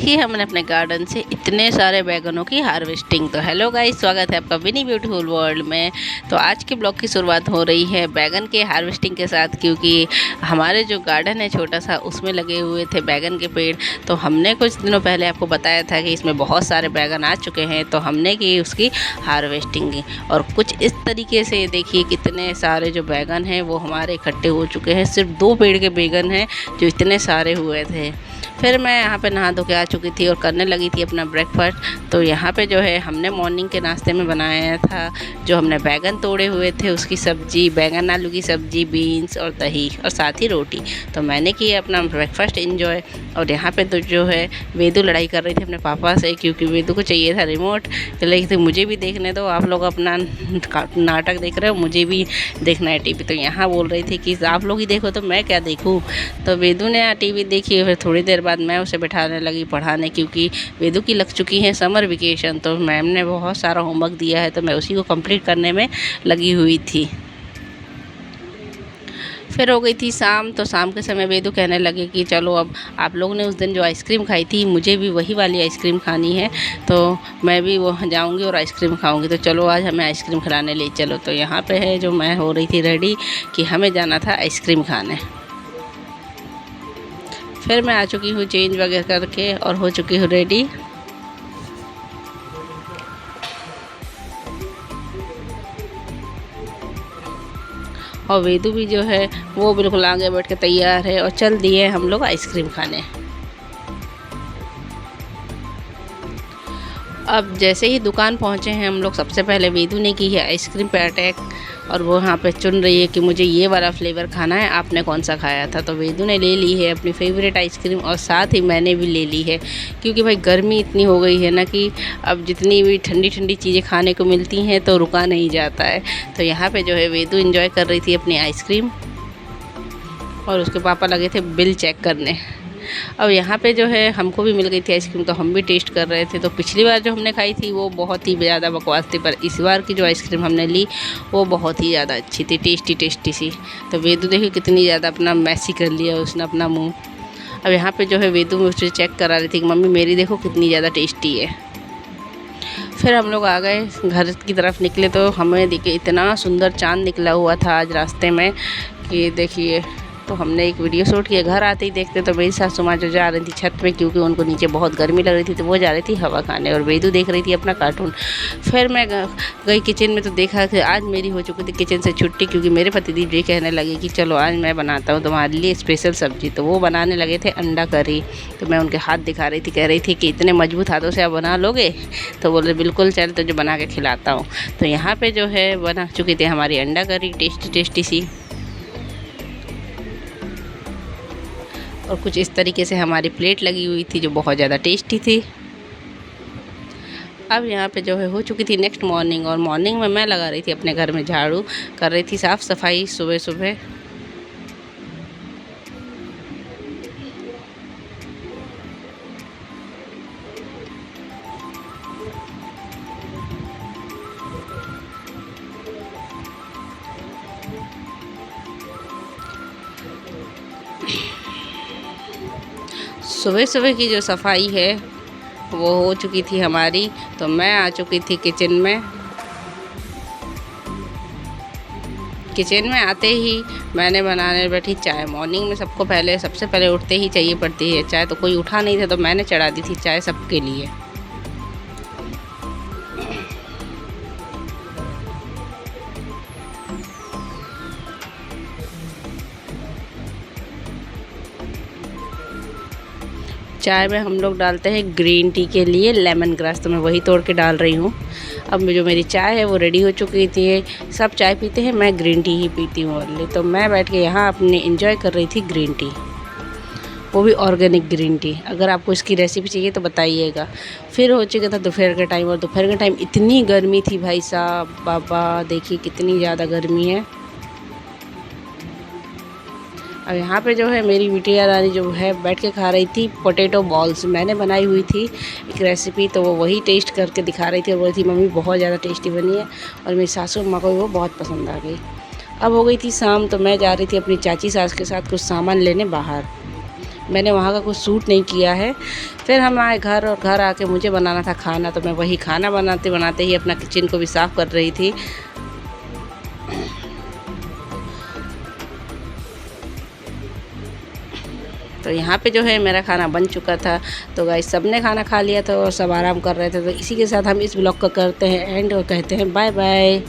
देखिए हमने अपने गार्डन से इतने सारे बैगनों की हार्वेस्टिंग। तो हेलो गाइस, स्वागत है आपका विनी ब्यूटीफुल वर्ल्ड में। तो आज के ब्लॉग की शुरुआत हो रही है बैगन के हार्वेस्टिंग के साथ, क्योंकि हमारे जो गार्डन है छोटा सा, उसमें लगे हुए थे बैगन के पेड़। तो हमने कुछ दिनों पहले आपको बताया था कि इसमें बहुत सारे बैगन आ चुके हैं, तो हमने की उसकी हार्वेस्टिंग की। और कुछ इस तरीके से देखिए कितने सारे जो बैगन हैं वो हमारे इकट्ठे हो चुके हैं। सिर्फ 2 पेड़ के बैगन हैं जो इतने सारे हुए थे। फिर मैं यहाँ पे नहा धो के आ चुकी थी और करने लगी थी अपना ब्रेकफास्ट। तो यहाँ पे जो है हमने मॉर्निंग के नाश्ते में बनाया था, जो हमने बैगन तोड़े हुए थे उसकी सब्ज़ी, बैगन आलू की सब्ज़ी, बीन्स और दही और साथ ही रोटी। तो मैंने किया अपना ब्रेकफास्ट एंजॉय। और यहाँ पे तो जो है वेदू लड़ाई कर रही थी अपने पापा से, क्योंकि वेदू को चाहिए था रिमोट। तो लगी थी मुझे भी देखने दो, आप लोग अपना नाटक देख रहे हो, मुझे भी देखना है टीवी। तो यहाँ बोल रही थी कि आप लोग ही देखो तो मैं क्या देखूँ। तो वेदू ने टीवी देखी। फिर थोड़ी देर बाद मैं उसे बैठाने लगी पढ़ाने, क्योंकि वेदू की लग चुकी है समर वेकेशन। तो मैम ने बहुत सारा होमवर्क दिया है, तो मैं उसी को कंप्लीट करने में लगी हुई थी। फिर हो गई थी शाम। तो शाम के समय वेदू कहने लगे कि चलो अब आप लोगों ने उस दिन जो आइसक्रीम खाई थी, मुझे भी वही वाली आइसक्रीम खानी है, तो मैं भी वहाँ जाऊँगी और आइसक्रीम खाऊँगी। तो चलो आज हमें आइसक्रीम खिलाने ले चलो। तो यहाँ पे है जो मैं हो रही थी रेडी कि हमें जाना था आइसक्रीम खाने। फिर मैं आ चुकी हूँ चेंज वगैरह करके और हो चुकी हूँ रेडी। और वेदू भी जो है वो बिल्कुल आगे बैठ के तैयार है और चल दिए हम लोग आइसक्रीम खाने। अब जैसे ही दुकान पहुँचे हैं हम लोग, सबसे पहले वेदू ने की है आइसक्रीम पे अटैक। और वो यहाँ पे चुन रही है कि मुझे ये वाला फ्लेवर खाना है, आपने कौन सा खाया था। तो वेदू ने ले ली है अपनी फेवरेट आइसक्रीम और साथ ही मैंने भी ले ली है, क्योंकि भाई गर्मी इतनी हो गई है ना कि अब जितनी भी ठंडी ठंडी चीज़ें खाने को मिलती हैं तो रुका नहीं जाता है। तो यहाँ पे जो है वेदू एंजॉय कर रही थी अपनी आइसक्रीम और उसके पापा लगे थे बिल चेक करने। अब यहाँ पे जो है हमको भी मिल गई थी आइसक्रीम, तो हम भी टेस्ट कर रहे थे। तो पिछली बार जो हमने खाई थी वो बहुत ही ज़्यादा बकवास थी, पर इस बार की जो आइसक्रीम हमने ली वो बहुत ही ज़्यादा अच्छी थी, टेस्टी टेस्टी सी। तो वेदू देखिए कितनी ज़्यादा अपना मैसी कर लिया उसने अपना मुँह। अब यहाँ पे जो है वेदू मुझसे चेक करा रही थी कि मम्मी मेरी देखो कितनी ज़्यादा टेस्टी है। फिर हम लोग आ गए घर की तरफ निकले, तो हमें देखिए इतना सुंदर चाँद निकला हुआ था आज रास्ते में कि देखिए। तो हमने एक वीडियो शूट किया। घर आते ही देखते तो मेरी सासू माँ जो जा रही थी छत में, क्योंकि उनको नीचे बहुत गर्मी लग रही थी, तो वो जा रही थी हवा खाने और वेदू देख रही थी अपना कार्टून। फिर मैं गई किचन में, तो देखा कि आज मेरी हो चुकी थी किचन से छुट्टी, क्योंकि मेरे पतिदेव जी कहने लगे कि चलो आज मैं बनाता हूँ तुम्हारे लिए स्पेशल सब्जी। तो वो बनाने लगे थे अंडा करी। तो मैं उनके हाथ दिखा रही थी, कह रही थी कि इतने मजबूत हाथों से आप बना लोगे। तो बोले बिल्कुल चल तुझे बना के खिलाता हूँ। तो यहाँ पर जो है बना चुकी थी हमारी अंडा करी, टेस्टी टेस्टी सी। और कुछ इस तरीके से हमारी प्लेट लगी हुई थी जो बहुत ज़्यादा टेस्टी थी। अब यहाँ पे जो है हो चुकी थी नेक्स्ट मॉर्निंग, और मॉर्निंग में मैं लगा रही थी अपने घर में झाड़ू, कर रही थी साफ़ सफाई सुबह सुबह। सुबह सुबह की जो सफाई है वो हो चुकी थी हमारी। तो मैं आ चुकी थी किचन में। किचन में आते ही मैंने बनाने बैठी चाय। मॉर्निंग में सबको पहले सबसे पहले उठते ही चाहिए पड़ती है चाय, तो कोई उठा नहीं था तो मैंने चढ़ा दी थी चाय सबके लिए। चाय में हम लोग डालते हैं ग्रीन टी के लिए लेमन ग्रास, तो मैं वही तोड़ के डाल रही हूँ। अब जो मेरी चाय है वो रेडी हो चुकी थी। सब चाय पीते हैं, मैं ग्रीन टी ही पीती हूँ ओनली। तो मैं बैठ के यहाँ अपने एंजॉय कर रही थी ग्रीन टी, वो भी ऑर्गेनिक ग्रीन टी। अगर आपको इसकी रेसिपी चाहिए तो बताइएगा। फिर हो चुका था दोपहर का टाइम, और दोपहर के टाइम इतनी गर्मी थी भाई साहब, बाबा देखिए कितनी ज़्यादा गर्मी है। अब यहाँ पे जो है मेरी बिटिया रानी जो है बैठ के खा रही थी पोटैटो बॉल्स। मैंने बनाई हुई थी एक रेसिपी, तो वो वही टेस्ट करके दिखा रही थी और बोली थी मम्मी बहुत ज़्यादा टेस्टी बनी है। और मेरी सासू माँ को भी वो बहुत पसंद आ गई। अब हो गई थी शाम, तो मैं जा रही थी अपनी चाची सास के साथ कुछ सामान लेने बाहर। मैंने वहाँ का कुछ सूट नहीं किया है। फिर हम आए घर और घर आके मुझे बनाना था खाना, तो मैं वही खाना बनाते बनाते ही अपना किचन को भी साफ़ कर रही थी। तो यहाँ पे जो है मेरा खाना बन चुका था। तो गाइस सबने खाना खा लिया था और सब आराम कर रहे थे। तो इसी के साथ हम इस ब्लॉग को करते हैं एंड और कहते हैं बाय बाय।